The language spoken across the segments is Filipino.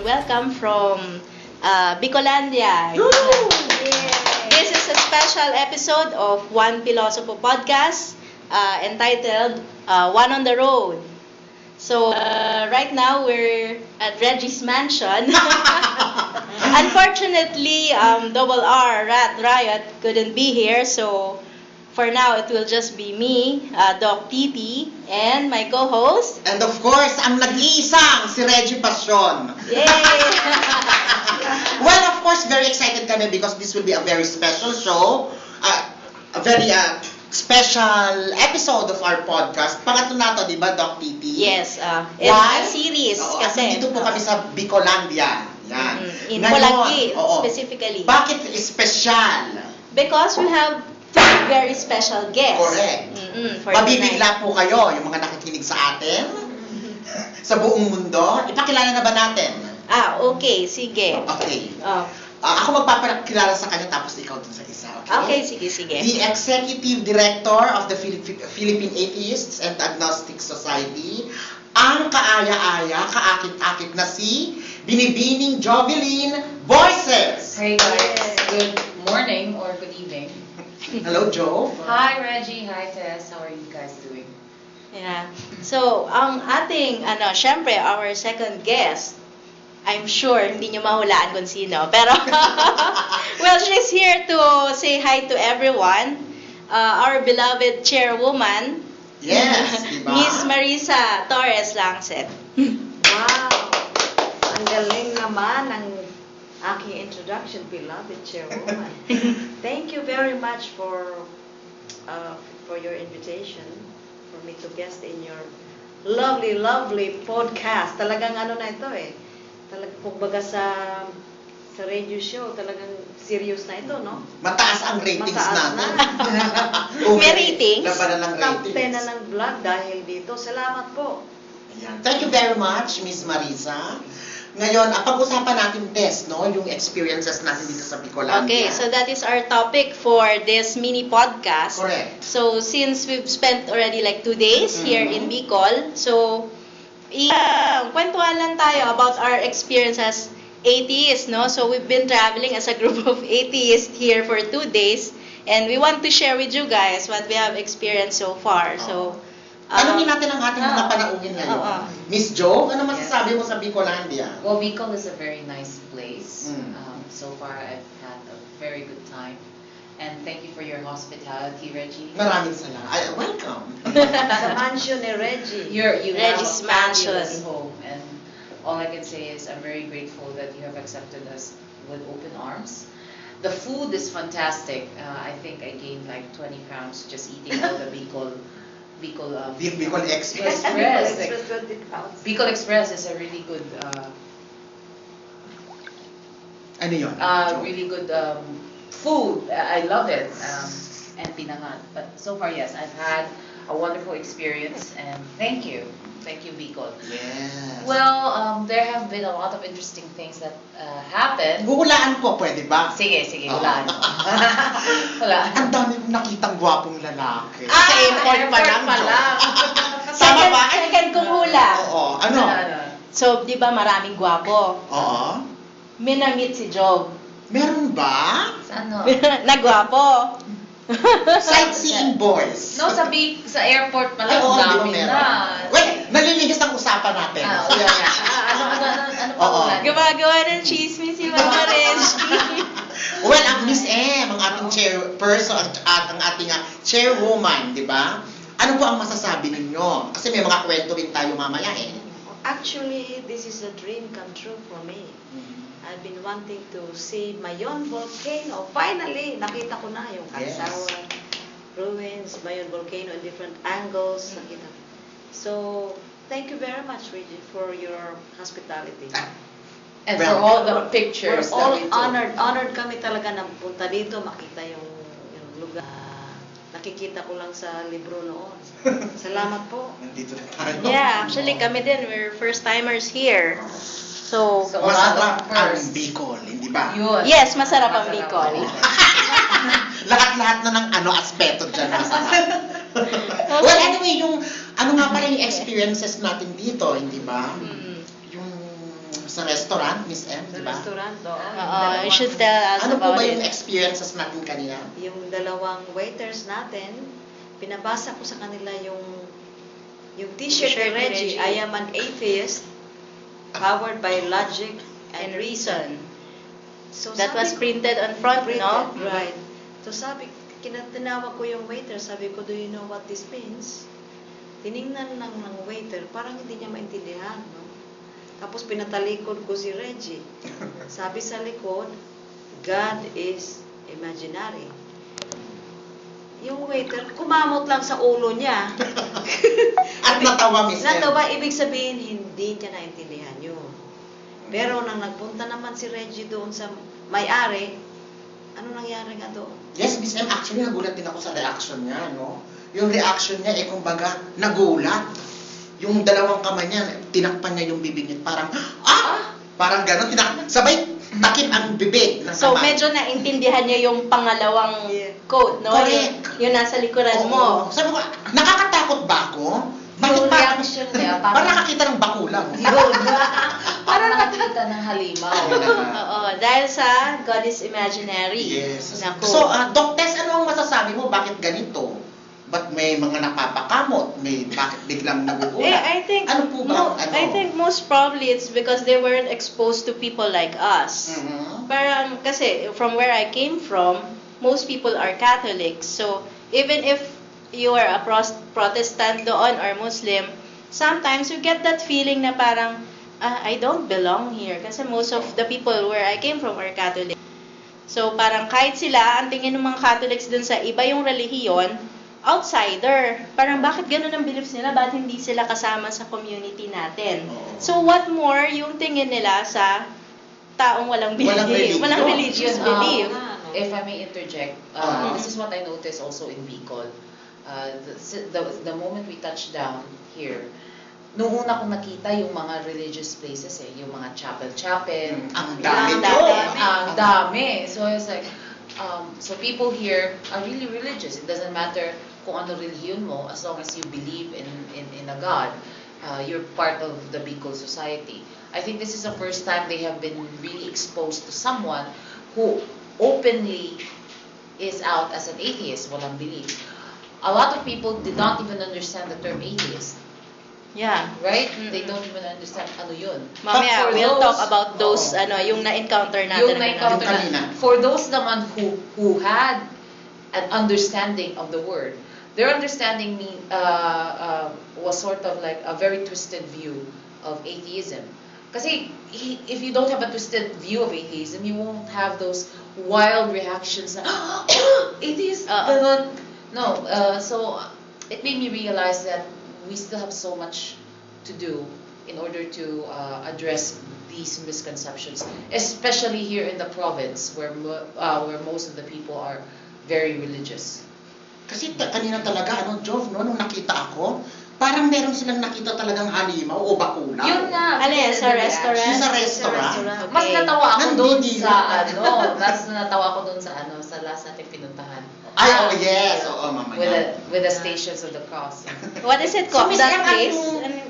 and welcome from Bicolandia. This is a special episode of Juan Pilosopo podcast entitled One on the Road. So, right now we're at Reggie's mansion. Unfortunately, Double R, Rat Riot couldn't be here, so for now, it will just be me, Doc Titi, and my co-host. And of course, ang nag-iisang si Reggie Passion. Yay! Well, of course, very excited kami because this will be a very special show. A very special episode of our podcast. Pangatlo na to, di ba, Doc Titi? Yes, it's a series kasi. Dito po kami sa Bicolandia. Yan. In Polagi, specifically. Bakit special? Because we have two very special guests. Correct. Mabibigla po kayo, yung mga nakikinig sa atin, sa buong mundo. Ipakilala na ba natin? Okay. Sige. Okay. Ako magpapakilala sa kanya tapos ikaw dun sa isa. Okay, sige. The Executive Director of the Philippine Atheists and Agnostics Society, ang kaaya-aya, kaakit-akit na si Binibining Jovelyn Voices. Hey guys, good morning or good evening. Hello, Joe. Hi, Reggie. Hi, Tess. How are you guys doing? Yeah. So, ang ating, syempre, our second guest, I'm sure hindi nyo mahulaan kung sino. Pero, well, she's here to say hi to everyone. Our beloved chairwoman, Yes, diba? Miss Marisa Torres Langset. Wow! Ang galing naman ng aking introduction, beloved chairwoman. Thank you very much for your invitation, for me to guest in your lovely podcast. Talagang na ito kumbaga sa radio show, talagang serious na ito, no? Mataas ang ratings natin. May ratings? Labanan ng Top ratings. 10 na ng vlog dahil dito. Salamat po. Ayan. Thank you very much, Miss Marisa. Ngayon, pag-usapan natin, Tess, no? Yung experiences natin dito sa Bicolandia. Okay, so that is our topic for this mini podcast. Correct. So, since we've spent already like 2 days here in Bicol, so, kwentuhan lang tayo about our experience as atheists, no? So, we've been traveling as a group of atheists here for 2 days, and we want to share with you guys what we have experienced so far. So, tanungin natin ang ating mga panauhin ngayon. Miss Jo, ano masasabi mo sa Bicolandia? Well, Bicol is a very nice place. So far, I've had a very good time. And thank you for your hospitality, Reggie. Maraming salamat. Welcome. Sa mansion ni Reggie. You Reggie's have a mansion. fabulous home. And all I can say is I'm very grateful that you have accepted us with open arms. The food is fantastic. I think I gained like 20 pounds just eating all the Bicol Express. Express. Express 20 pounds. Bicol Express is a really good, Ano yun? really good food. I love it. And pinangan. But so far, yes, I've had a wonderful experience. And thank you. Thank you, Bicol. Yes. Well, there have been a lot of interesting things that happened. Hulaan ko, pwede ba? Sige, hulaan. Hulaan. Ang dami kong nakitang gwapong lalaki. Sa airport pa lang. Tama ba? Second kong hula. Oo. Ano? So, di ba maraming gwapo? Oo. May na-meet si Job. Meron ba? Sa ano? Nagwapo. Sightseeing boys. No, sa airport pa lang. Oo, di ba Dami meron? na. Wait, nalilinis ang usapan natin. Ano pa Oo. ulan? Gumagawa ng chismis si Mama Reggie. Well, ang Miss M, ang ating chairperson at ang ating chairwoman, di ba? Ano po ang masasabi ninyo? Kasi may mga kwento rin tayo mamaya eh. Actually, this is a dream come true for me. I've been wanting to see Mayon volcano. Finally, nakita ko na yung Kansawa ruins, Mayon volcano in different angles. Nakita ko. So, thank you very much, Reggie, for your hospitality. And for all the pictures We're all that we took. honored kami talaga na punta dito, makita yung lugar. Nakikita ko lang sa libro noon. Salamat po. Nandito na tayo. Yeah, actually kami din, we're first timers here. So, Masarap ang Bicol, hindi ba? Yun. yes, masarap ang Bicol. Lahat-lahat na ng aspeto dyan. Well, anyway, yung ano nga pala yung experiences natin dito, hindi ba? Yung Sa restaurant, Miss M, Sa di ba? restaurant, doon. You should tell us Ano po about ba yung it. experiences natin kanina? Yung dalawang waiters natin, pinabasa ko sa kanila yung t-shirt ni T-shirt ni Reggie, Reggie. I am an atheist, powered by logic And reason. So That was sabi ko- printed on front, printed, no? Right. So tinawag ko yung waiter, sabi ko, do you know what this means? Tiningnan ng waiter, parang hindi niya maintindihan, no? Tapos pinatalikod ko si Reggie. Sabi sa likod, God is imaginary. Yung waiter, kumamot lang sa ulo niya. At natawa, Miss M. Natawa, ibig sabihin, hindi niya naintindihan yun. Pero nang nagpunta naman si Reggie doon sa may-ari, ano nangyari nga doon? Yes, Miss M, actually nagulat din ako sa reaction niya, no? Yung reaction niya, kumbaga, nagulat. Yung dalawang kamay niya, tinakpan niya yung bibig niya, parang, parang gano'n, sabay, takip ang bibig ng So, kamay. medyo naintindihan niya yung pangalawang Yeah. quote, no? Correct. Yung nasa likuran Oo. mo. Sabi ko, nakakatakot ba ako? Bakit Yung parang, reaction niya, parang nakakita ng bakulang. Yun. Parang nakakita ng halimaw. Oo, dahil sa God is imaginary. Yes. Naku. So, Doc Tess, ano ang masasabi mo? Bakit ganito? Ba't may mga napapakamot? Bakit biglang nagugulat? I think Ano po ba? I think most probably it's because they weren't exposed to people like us. Mhm. Parang kasi from where I came from, most people are Catholics. So even if you are a Protestant doon or Muslim, sometimes you get that feeling na parang I don't belong here kasi most of the people where I came from are Catholic. So parang kahit sila, ang tingin ng mga Catholics dun sa iba yung relihiyon, outsider. Parang bakit ganun ang beliefs nila? Bakit hindi sila kasama sa community natin? Oo. So what more yung tingin nila sa taong walang belief, Walang religion. religious Yun, belief. If I may interject, this is what I noticed also in Bicol. The moment we touched down here, nung una kong nakita yung mga religious places yung mga chapel. Ang dami Ang doon. dami. Ang dami. So it's like, so people here are really religious. It doesn't matter kung ano religion mo, as long as you believe in a God, you're part of the Bicol society. I think this is the first time they have been really exposed to someone who openly is out as an atheist, walang belief. A lot of people did not even understand the term atheist, Yeah. right? Mm-mm. They don't even understand ano yun. Mamaya, But for we'll those- talk about those, Oo. yung na-encounter natin. Yung na-encounter Yung kanina. na, for those naman who had an understanding of the word, their understanding was sort of like a very twisted view of atheism. Kasi if you don't have a twisted view of atheism, you won't have those wild reactions na, atheist, ganun. No, so it made me realize that we still have so much to do in order to address these misconceptions, especially here in the province where most of the people are very religious. Kasi kanina talaga, Jov, nung nakita ako, parang meron silang nakita talagang halimaw o bakula. Yun nga. Ano yan, sa restaurant? Yung sa restaurant. Okay. Mas natawa ako doon Nandidiri. sa mas natawa ako doon sa last nating pinuntahan. Ay, yes. Oo, mamaya. With the Stations of the Cross. What is it So, called? Miss That M, place?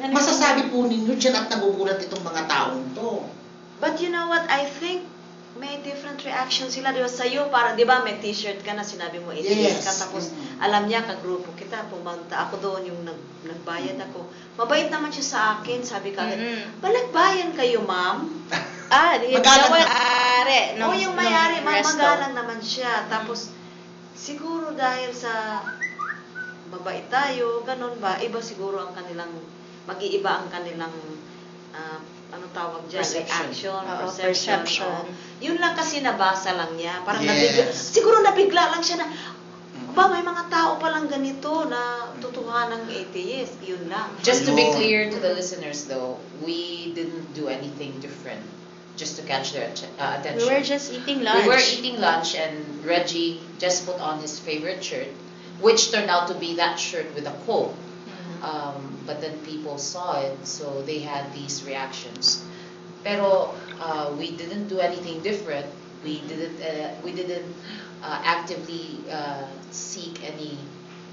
anong masasabi po ninyo dyan at nagugulat itong mga taong to? But you know what, I think may different reaction sila. Di ba sa'yo, parang, di ba, may t-shirt ka na sinabi mo, atheist Yes. ka, tapos Mhm. alam niya, kagrupo kita, pumunta ako doon, yung nagbayad ako. Mabait naman siya sa akin, sabi ka, Mhm. balikbayan kayo, ma'am. Magalang may-ari. O yung may-ari, resto. magalang naman siya. Tapos, siguro dahil sa mabait tayo, ganun ba, iba siguro ang kanilang, mag-iiba ang kanilang, ano tawag dyan, Perception. reaction, Oo, perception. perception. Yun lang kasi nabasa lang niya. Parang Yes. nabigla, siguro nabigla lang siya na, ba, may mga tao palang ganito na tutuhanang atheist. Yun lang. Just to be Ayun. clear to the listeners though, we didn't do anything different just to catch their attention. We were just eating lunch. We were eating lunch and Reggie just put on his favorite shirt, which turned out to be that shirt with a quote. But then people saw it, so they had these reactions. Pero we didn't do anything different. We didn't actively seek any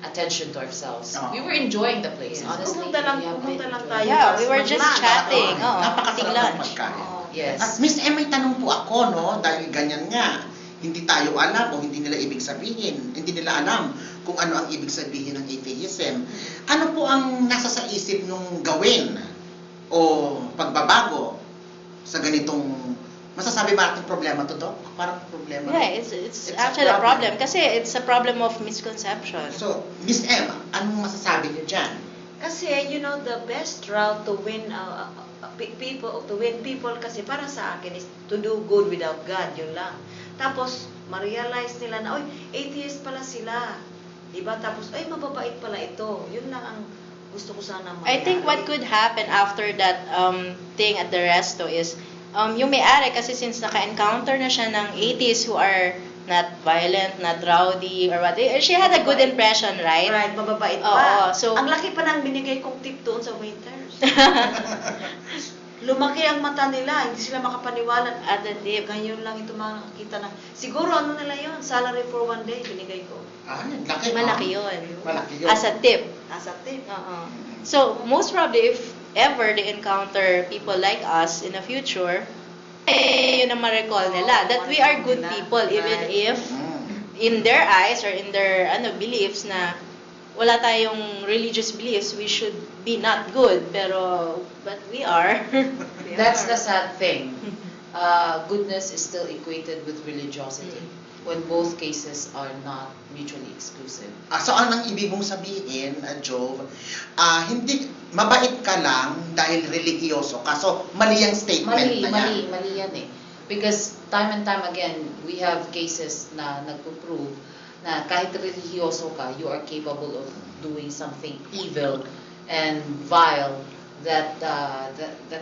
attention to ourselves. Oo. We were enjoying the place. Yes. Honestly, Pumunta lang we have been tayo. enjoying it. Yeah, we were just Mag-lunch. chatting. Oo. Oo, Napakasarap eating ng lunch. pagkain. Oo. Yes. At Miss M, may tanong po ako, no? Dahil ganyan nga, hindi tayo alam o hindi nila ibig sabihin, hindi nila alam kung ano ang ibig sabihin ng atheism. Ano po ang nasa sa isip nung gawin o pagbabago sa ganitong, masasabi ba natin problema to, Doc? Parang problema. Yeah, it's actually a problem. Kasi it's a problem of misconception. So, Miss M, anong masasabi niyo dyan? Kasi, the best route to win people kasi para sa akin is to do good without God, yun lang. Tapos, ma-realize nila na, atheist pala sila. Diba? Tapos, mababait pala ito. Yun lang ang gusto ko sana mangyari. I think what could happen after that thing at the resto is, yung may-ari kasi since naka-encounter na siya ng atheists who are not violent, not rowdy, or what, she had a good impression, right? Right, mababait Oo, pa. so, ang laki pa ng binigay kong tip doon sa waiters. Lumaki ang mata nila, hindi sila makapaniwala. at the tip. Ngayon lang ito makakita na. Siguro nila yun, salary for one day, binigay ko. Laki. Malaki yun. Malaki yun. As a tip. As a tip. So, most probably, if ever they encounter people like us in the future, yun ang ma-recall nila. That we are good people, even if in their eyes or in their beliefs na wala tayong religious beliefs, we should be not good, but we are. That's the sad thing. Goodness is still equated with religiosity when both cases are not mutually exclusive. So, anong ibig mong sabihin, Jove, hindi, mabait ka lang dahil religyoso ka. So, mali ang statement na yan. Mali yan eh. Because time and time again, we have cases na nagpo-prove na kahit religyoso ka, you are capable of doing something evil and vile that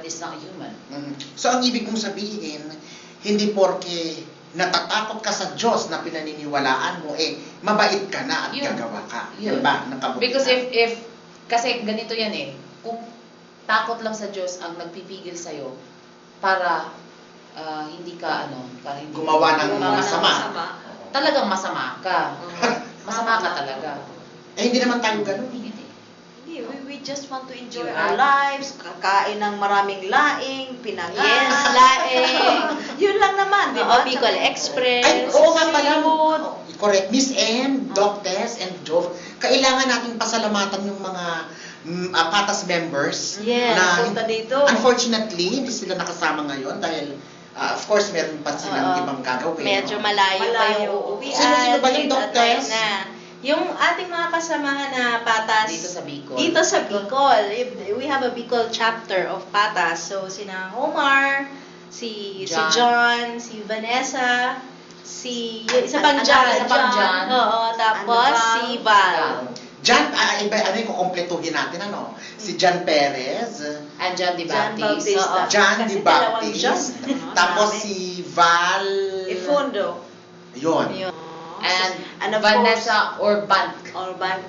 is not human. So, ang ibig mong sabihin, hindi porke natatakot ka sa Diyos na pinaniniwalaan mo, mabait ka na at gagawa ka. Yun. Diba? Nakabutihan. Because if kasi ganito yan eh, kung takot lang sa Diyos ang nagpipigil sa'yo para hindi ka para hindi gumawa ng masama. Talagang masama ka. Masama ka talaga. Hindi naman tayo ganun. We just want to enjoy our lives, kakain ng maraming laing, pinangalan. Yes, laing. Yun lang naman, di ba? Bicol Express. Ay, oo nga pala. Correct. Miss M, Doc Tess, and Jove, kailangan natin pasalamatan yung mga patas members Yes, na punta dito. Unfortunately, hindi sila nakasama ngayon dahil of course, meron pa silang ibang gagawin. Medyo malayo pa yung uuwian. Sino ba yung Doc Tess? Yung ating mga kasamahan na patas Dito sa Bicol. Dito sa Bicol. We have a Bicol chapter of patas. So, sina Omar, si John, si Vanessa, yung isa pang John. Oo, tapos si Val. John, ano yung kukompletuhin natin, Si John Perez. And John Di Baptist. John Di Baptist. Tapos si Val Ifondo. Yun. And of Vanessa Orban.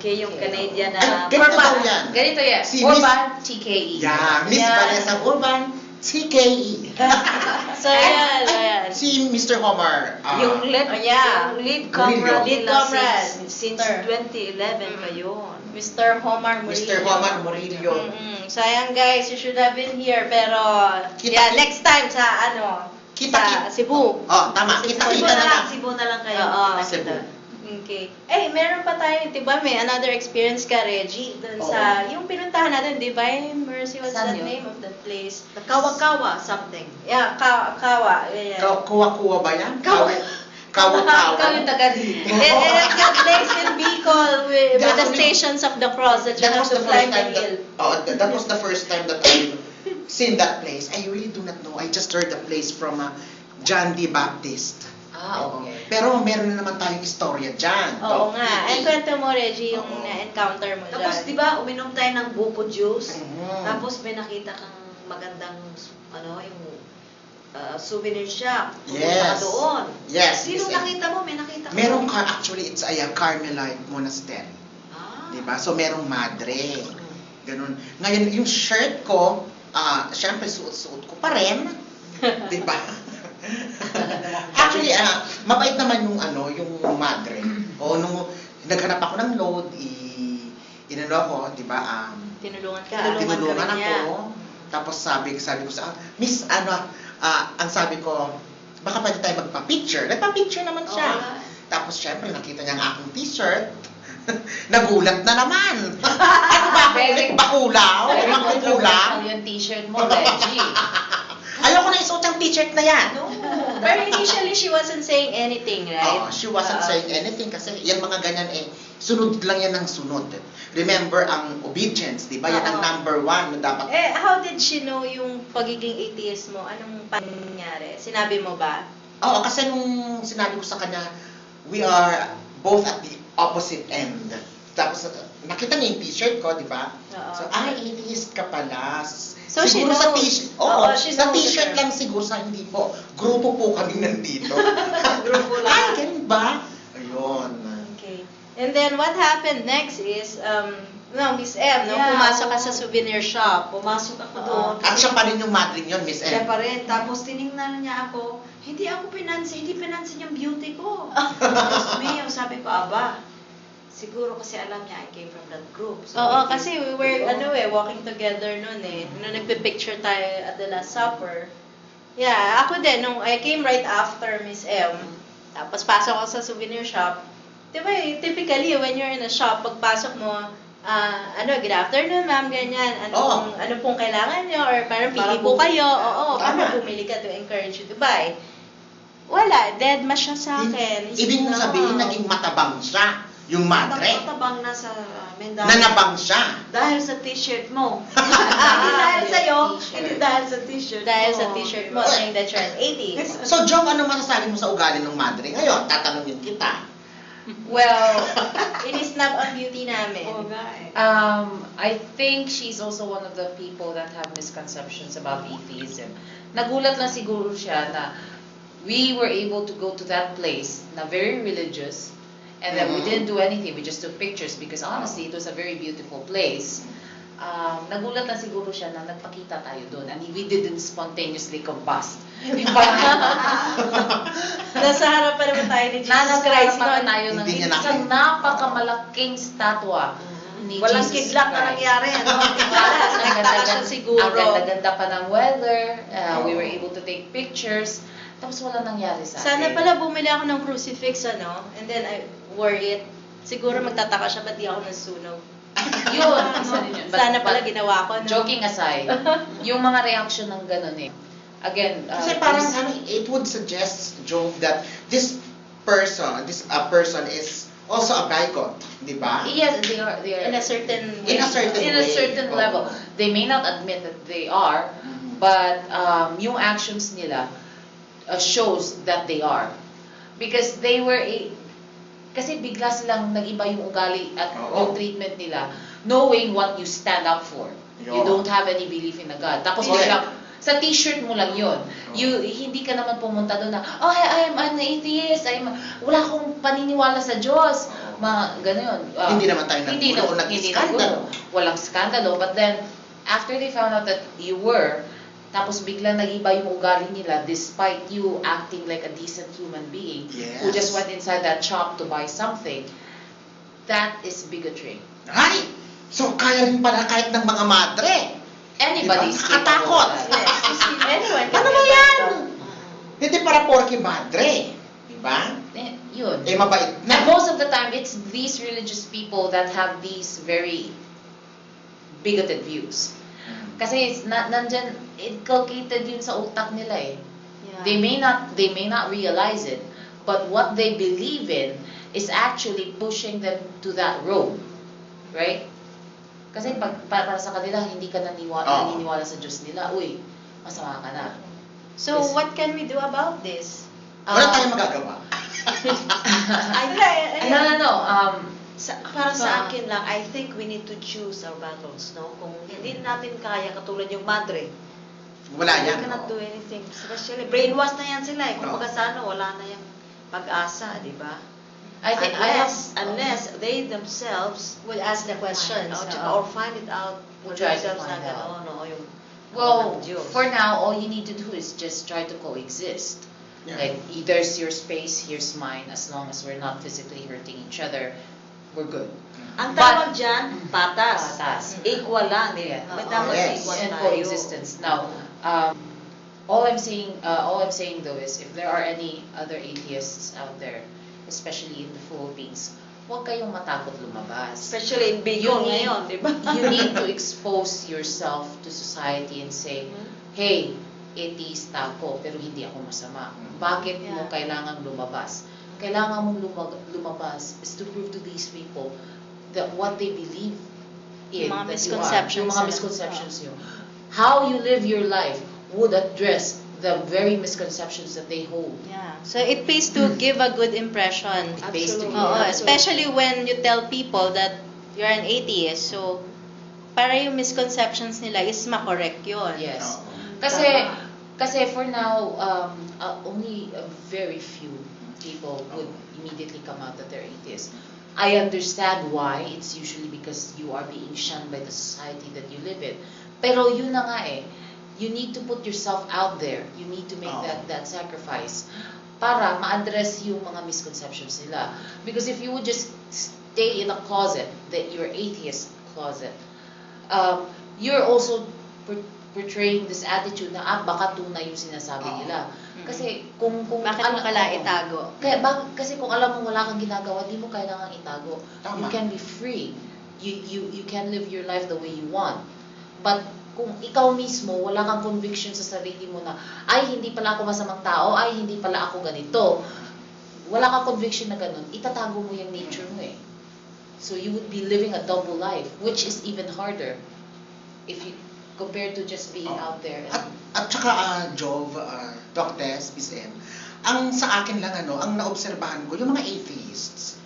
Yung Canadian na... Ganito yan. Si Orban, TKE. Yeah, Miss Vanessa Orban, TKE. So, yan. Si Mr. Homer. Yung lead comrade since Mr. 2011 pa yun. Mr. Homar Murillo. Mr. Homer Murillo. Sayang guys, you should have been here. Pero, next time sa sa Cebu. Tama. Kita-kita na lang. Cebu na lang kayo. Cebu. Okay. Meron pa tayo, di ba, may another experience ka, Reggie, dun sa, yung pinuntahan natin, Divine Mercy, what's the name of that place? The Kawa-Kawa something. Yeah, Kawa. Yeah. Kuwa-kuwa ba yan? Ikaw yung taga dito. It's a place in Bicol with the Stations of the Cross that you have to climb the hill. That was the first time that I've seen that place. I really do not know. I just heard the place from John Di Baptist. Okay. Pero meron na naman tayong istorya dyan. Oo nga. And kwento mo, Reggie, yung na-encounter mo dyan. Tapos, di ba, uminom tayo ng buko juice. Tapos, may nakita kang magandang, yung souvenir shop. Yes. Doon. Yes. Sino nakita mo? May nakita ka? Meron actually, it's a Carmelite monastery. Diba? So, merong madre. Ganun. Ngayon, yung shirt ko, syempre, suot-suot ko pa rin. Diba? Actually, mabait naman yung madre. Nung naghanap ako ng load, inano ako, di ba? Tinulungan ka. Tinulungan ako. Tapos sabi ko sa Miss, ang sabi ko, baka pwede tayo magpa-picture. Nagpa-picture naman siya. Oo. Tapos syempre, nakita niya ang aking t-shirt. Nagulat na naman. Ano ba? Very- Bakulaw? Very Bakulaw? controversial yung t-shirt mo, Reggie. Ayoko na isuot ang t-shirt na yan. No. But initially, she wasn't saying anything, right? She wasn't saying anything kasi yung mga ganyan sunod lang yan ng sunod. Remember ang obedience, di ba? Yan ang Oo. number one na dapat. How did she know yung pagiging atheist mo? Anong pangyari? Sinabi mo ba? Oo, kasi nung sinabi ko sa kanya, we are both at the opposite end. Tapos nakita niya yung t-shirt ko, di ba? Oo. So, atheist ka pala. So, she siguro sa knows. t-shirt, Oo, oo, she sa knows t-shirt the lang siguro, sa hindi po. Grupo po kami nandito. Grupo lang. Ay, ganun ba? Ayun. Okay. And then, what happened next is, Miss M, no? Yeah, Pumasok ka oo. sa souvenir shop. Pumasok ako Oo. doon. At siya pa rin yung madring yun, Miss Siya M. pa rin. Tapos tiningnan niya ako. Hindi pinansin yung beauty ko. Diyos mio, sabi ko, aba. Siguro kasi alam niya I came from that group. So Oo, maybe kasi we were, siguro. walking together noon Nung nagpe-picture tayo at the Last Supper. Yeah, ako din, nung I came right after Miss M, tapos pasok ako sa souvenir shop. Diba, typically, when you're in a shop, pagpasok mo, good afternoon, ma'am, ganyan. Ano pong kailangan nyo? Or parang pili po kayo. Oo, Tama. para bumili ka to encourage you to buy. Wala, dead ma siya sa akin. Ibig mong sabihin, naging matabang siya, yung madre. Matabang na sa Mindanao. Nanabang siya. Dahil sa t-shirt mo. Hindi dahil sa'yo, T-shirt. hindi dahil sa t-shirt Dahil mo. sa t-shirt mo, saying that you're an atheist. So, Jom, ano masasabi mo sa ugali ng madre? Ngayon, tatanungin kita. Well, inisnab ang beauty namin. Oo nga eh. I think she's also one of the people that have misconceptions about atheism. Nagulat lang siguro siya na we were able to go to that place na very religious, and then we didn't do anything, we just took pictures because honestly, it was a very beautiful place. Nagulat lang siguro siya na nagpakita tayo doon and we didn't spontaneously combust. Yung parang Nasa harapan naman tayo ni Jesus nasa Christ harapan noon. tayo ng Hindi niya isang napakamalaking statwa ni Walang Jesus kidlat na Christ. nangyari. Ano? Nagtaka siya siguro. Ang ganda-ganda pa ng weather. We were able to take pictures. Tapos wala nangyari sa akin. Sana pala bumili ako ng crucifix, and then I wore it. Siguro magtataka siya, ba't di ako nasunog? Yun. Isa din yun. Sana pala ginawa ko, no? Joking aside, yung mga reaction ng ganun Again, Kasi parang it would suggest, Jove, that this person is also a bicol, di ba? yes, they are. In a certain way. In a certain In a way. certain Oo. level. They may not admit that they are, but yung actions nila shows that they are. Because they were kasi bigla silang nag-iba yung ugali at Oo. yung treatment nila, knowing what you stand up for. You Yo. don't have any belief in a God. Tapos Correct. bigla, sa t-shirt mo lang yun. Hindi ka naman pumunta doon na, oh, I'm an atheist, wala akong paniniwala sa Diyos. Gano'n. Hindi naman tayo Hindi naggulo o hindi nag-iskandalo. naggulo. Walang skandalo. But then, after they found out that you were, tapos biglang nag-iba yung ugali nila despite you acting like a decent human being who Yes. just went inside that shop to buy something, that is bigotry. Ay! So, kaya rin pala kahit ng mga madre. Anybody's Diba? Nakatakot. capable of that. Yes. Anyone can Ano be ba a yan? bicol. Hindi para porky madre. Diba? Yun. Mabait And na. most of the time, it's these religious people that have these very bigoted views. Kasi it's nandyan, inculcated yun sa utak nila Yeah. They may not realize it, but what they believe in is actually pushing them to that road. Right? Kasi para sa kanila, hindi ka naniniwala sa Diyos nila, uy, masama ka na. So, Yes. what can we do about this? Wala tayong magagawa. No. Para sa akin lang, I think we need to choose our battles, no? Kung hindi natin kaya, katulad yung madre, Wala we yan. cannot do anything. Especially, brainwash na yan sila eh. Kung Oo. baga sa ano, wala na yung pag-asa, di ba? I think Unless they themselves We'll ask the questions. or find it out We'll for try to themselves find na out. gano'n, o yung Well, ng Diyos. for now, all you need to do is just try to coexist. Yeah. Like, there's your space, here's mine. As long as we're not physically hurting each other, we're good. Ang But- tawag dyan, patas. Patas. Equal lang. Yeah. May tawag Yes. equal And tayo. coexistence. Now, all I'm saying though is, if there are any other atheists out there, especially in the Philippines, huwag kayong matakot lumabas. Especially in Bicol ngayon, di ba? You need to expose yourself to society and say, hey, atheist ako, pero hindi ako masama. Bakit mo kailangan lumabas? Kailangan mong lumabas is to prove to these people that what they believe in, Yung mga that misconceptions you are, yung mga nila. misconceptions nyo. How you live your life would address the very misconceptions that they hold. Yeah. So it pays to give a good impression. It pays to Absolutely. give. Oo, especially when you tell people that you're an atheist. So, para yung misconceptions nila is makorek yun. Yes. Oo. Kasi for now, only a very few people would immediately come out that they're atheists. I understand why. It's usually because you are being shunned by the society that you live in. Pero yun na nga eh. You need to put yourself out there. You need to make that sacrifice para ma-address yung mga misconceptions nila. Because if you would just stay in a closet, that you're atheist closet, you're also portraying this attitude na baka tunay yung sinasabi nila. Kasi kung Bakit mo pala itago? Kasi kung alam mo wala kang ginagawa, di mo kailangang itago. Tama. You can be free. You can live your life the way you want. But kung ikaw mismo, wala kang conviction sa sarili mo na, ay, hindi pala ako masamang tao, ay, hindi pala ako ganito. Wala kang conviction na ganun, itatago mo yung nature mo eh. So you would be living a double life, which is even harder if you compared to just being out there. At saka, Jov, Doc Tess, Miss M, ang sa akin lang, ang naobserbahan ko, yung mga atheists,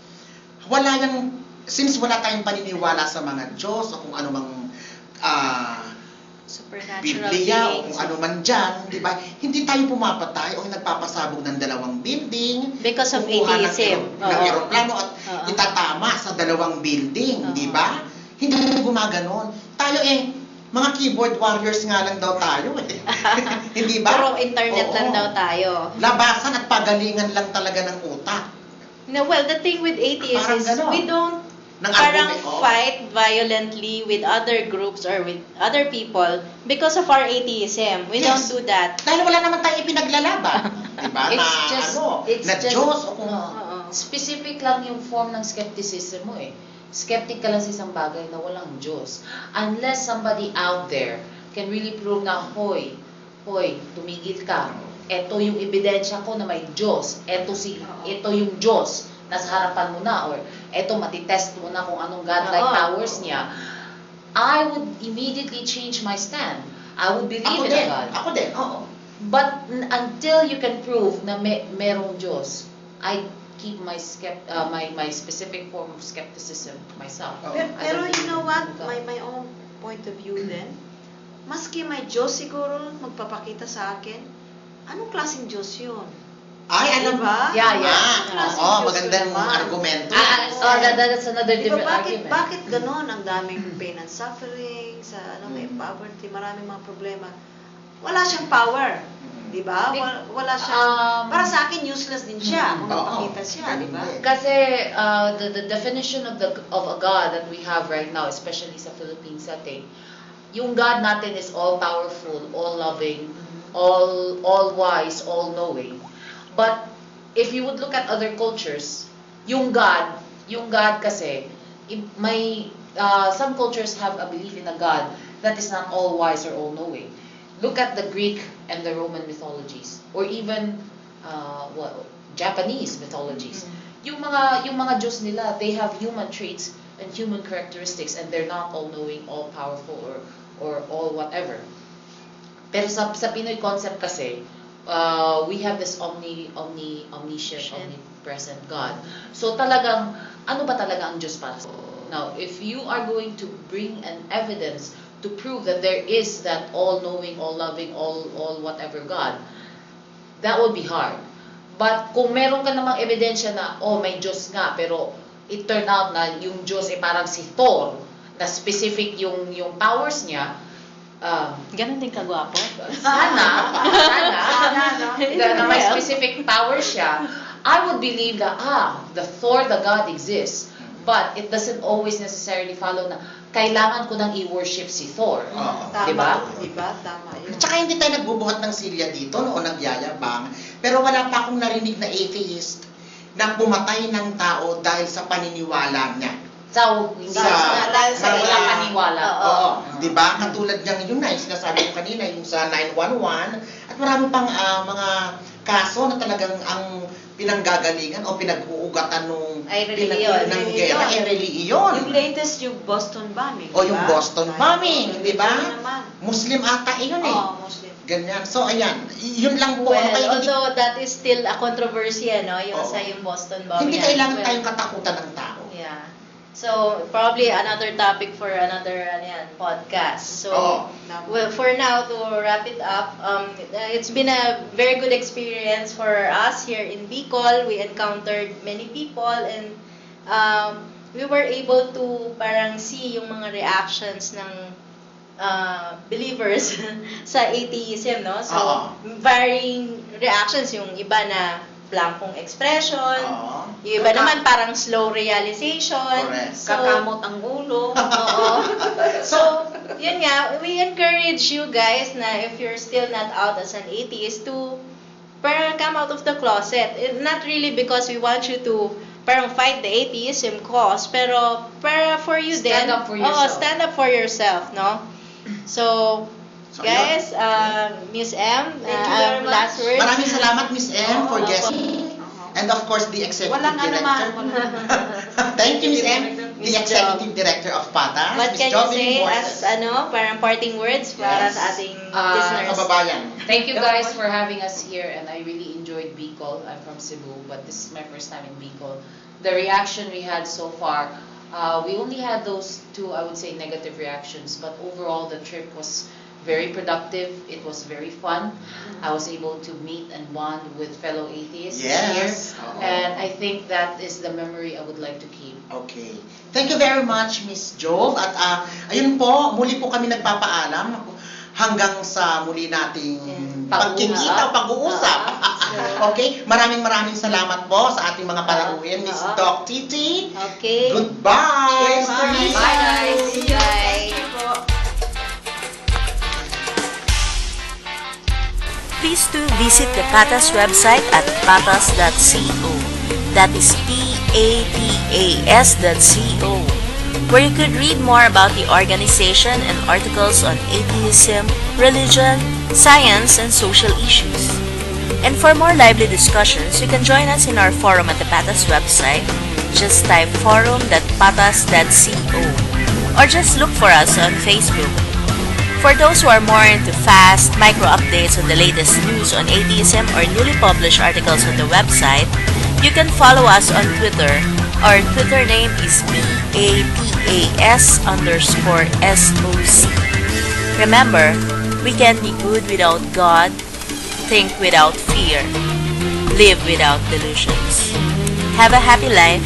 wala yung, since wala tayong paniniwala sa mga Diyos o kung ano mang Supernatural Biblia o beings. kung ano man dyan, di ba? Hindi tayo pumapatay o nagpapasabog ng dalawang building. Because of kukuha atheism. ng eroplano at Oo. itatama sa dalawang building, Oo. di ba? Hindi tayo gumaganon. Tayo mga keyboard warriors nga lang daw tayo eh. Hindi ba? Puro internet Oo. lang daw tayo. Labasan at pagalingan lang talaga ng utak. No, well, the thing with atheists Parang is ganon. we don't Ng parang argument, oo. fight violently with other groups or with other people because of our atheism. We Yes. don't do that. Dahil wala naman tayo ipinaglalaban. Di ba? It's Na just- Diyos o kung... Oo. Specific lang yung form ng skepticism mo eh. Skeptic ka lang sa isang bagay na walang Diyos. Unless somebody out there can really prove na, hoy, tumigil ka. Ito yung ebidensya ko na may Diyos. Ito yung Diyos. Nasa harapan mo na. Or ito, matitest mo na kung anong godlike Oo. powers niya. I would immediately change my stand. I would believe Ako in din. a God. Ako din. Oo. But until you can prove na merong Diyos, I keep my my specific form of skepticism to myself. Oh. I Pero don't you know believe what? in God. My own point of view then, maski may Diyos siguro magpapakita sa akin, anong klaseng Diyos yun? Ay, alam Diba? Yeah. Oo, magandang Diyos ko naman. argumento. That's another Diba, different argument. bakit ganon? Ang daming pain and suffering, may poverty, maraming mga problema. Wala siyang power. Diba? Wala siyang... para sa akin, useless din siya kung nagpakita siya. Diba? Kasi the definition of a God that we have right now, especially sa Philippine setting, yung God natin is all powerful, all loving, all wise, all knowing. But if you would look at other cultures, yung God kasi some cultures have a belief in a God that is not all wise or all knowing. Look at the Greek and the Roman mythologies, or even Japanese mythologies. Yung mga Diyos nila, they have human traits and human characteristics, and they're not all knowing, all powerful, or all whatever. Pero sa Pinoy concept kasi, we have this omniscient, omnipresent God. So talagang, ano ba talaga ang Diyos para sa? Now, if you are going to bring an evidence to prove that there is that all-knowing, all-loving, all whatever God, that would be hard. But kung meron ka namang ebidensya na, may Diyos nga, pero it turned out na yung Diyos ay parang si Thor, na specific yung powers niya, Ganon din kagwapo. sana, no? na may specific power siya, I would believe that, the Thor, the God exists. But it doesn't always necessarily follow na kailangan ko nang i-worship si Thor. Oo. Tama. Diba? Diba? Tama yun. Tsaka hindi tayo nagbubuhat ng silya dito, noon nagyayabang. Pero wala pa akong narinig na atheist na pumatay ng tao dahil sa paniniwala niya. Hindi dahil sa walang paniwala. Oo. Di ba? Katulad ng yun na, yung sinasabi ko kanina, yung sa 911, at marami pang mga kaso na talagang ang pinanggagalingan o pinag-uugatan nung ay reliyon. ng gera ay reliyon. Yung latest, yung Boston bombing. O yung Boston bombing, di ba? naman. Muslim ata yun eh. Oo, Muslim. Ganyan. So, ayan. Yun lang po. Well, Kaya hindi, although that is still a controversy, no? Yung Oo. sa yung Boston bombing. hindi kailangan Well, tayong katakutan ng tao. Yeah. So, probably another topic for another podcast. So, Oo. well, for now, to wrap it up, it's been a very good experience for us here in Bicol. We encountered many people and we were able to parang see yung mga reactions ng believers sa atheism, no? So, Oo. varying reactions. Yung iba na blankong expression, Oo. yung iba naman parang slow realization. Correct. So, Kakamot ang ulo. oo. So, yun nga, we encourage you guys na if you're still not out as an atheist to parang come out of the closet. Not really because we want you to parang fight the atheism cause, pero para for you Stand din. up for yourself. Oo, stand up for yourself, no? So, So, guys, Miss M, Thank you very much. last words. Maraming salamat, Miss M, for Oo. guesting. And of course, the Executive Wala nga Director. naman. Thank you, Miss M, the Miss Executive Director of PATA, What Miss can you Jovelyn say Borges. as parang parting words para Yes. sa ating Ah, listeners? Kababayan. Thank you guys for having us here, and I really enjoyed Bicol. I'm from Cebu, but this is my first time in Bicol. The reaction we had so far, we only had those two, I would say, negative reactions, but overall the trip was very productive. It was very fun. I was able to meet and bond with fellow atheists Yes. here, Oo. and I think that is the memory I would like to keep. Okay. Thank you very much, Miss Jove. At ayun po, muli po kami nagpapaalam hanggang sa muli nating pagkikita, pag-uusap. Okay? Maraming salamat po sa ating mga palauin. Miss Oo. Doc Titi. Okay. Goodbye. Bye, guys. Bye. Please do visit the PATAS website at patas.co. That is PATAS.co, where you could read more about the organization and articles on atheism, religion, science, and social issues. And for more lively discussions, you can join us in our forum at the PATAS website. Just type forum.patas.co or just look for us on Facebook. For those who are more into fast, micro updates on the latest news on atheism or newly published articles on the website, you can follow us on Twitter. Our Twitter name is PATAS_SOC. Remember, we can be good without God, think without fear, live without delusions. Have a happy life.